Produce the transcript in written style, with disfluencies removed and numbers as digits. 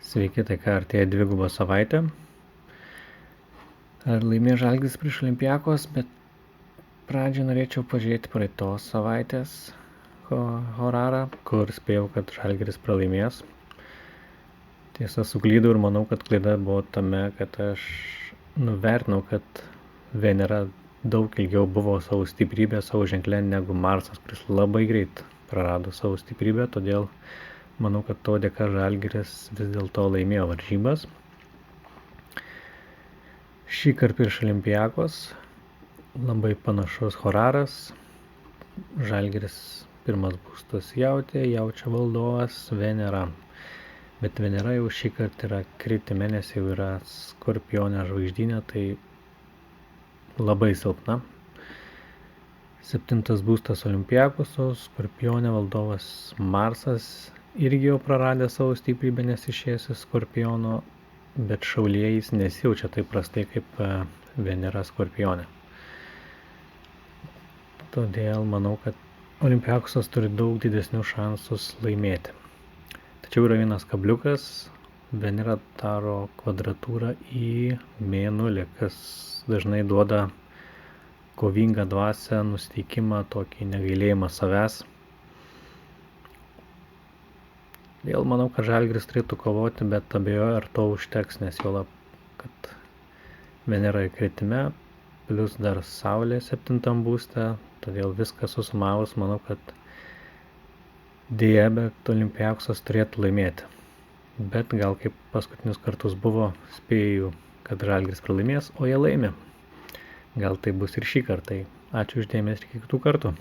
Sveiki, tai ką artėja dviguba savaitė. Ar laimėjo Žalgiris prieš Olympiakos, bet pradžią norėčiau pažiūrėti praeitos savaitės horarą, kur spėjau, kad Žalgiris pralaimės. Tiesa, suklydau ir manau, kad klaida buvo tame, kad aš nuvertinau, kad Venera daug ilgiau buvo savo stiprybė, savo ženklė negu Marsas, kuris labai greit prarado savo stiprybę, todėl manau, kad to dėka Žalgiris vis dėlto laimėjo varžybas. Šį kartą prieš Olympiakos labai panašus horaras. Žalgiris pirmas būstas Jautė, Jaučio valdovas Venera. Bet Venera jau šį kartą yra kritime, nes jau yra Skorpionė žvaigždynė, tai labai silpna. 7 būstas Olympiakoso, Skorpionė valdovas Marsas irgi jau praradė savo stiprybę, nes išėjęs iš Skorpiono, bet šaulyje jis nesijaučia taip prastai kaip Venera Skorpionė. Todėl manau, kad Olympiakosas turi daug didesnių šansus laimėti. Tačiau yra vienas kabliukas, Venera daro kvadratūrą į Mėnulį, kas dažnai duoda kovingą dvasią, nusiteikimą, tokį negailėjimą savęs. Vėl manau, kad Žalgiris turėtų kovoti, bet abejoju, ar to užteks, nes juolab, kad Venera kritime, plus dar Saulė 7 būste, todėl viską susumavus, manau, kad dėja, bet Olympiakosas turėtų laimėti. Bet gal kaip paskutinius kartus buvo, spėju, kad Žalgiris pralaimės, o jie laimė. Gal tai bus ir šį kartą. Ačiū už dėmesį ir iki kitų kartų.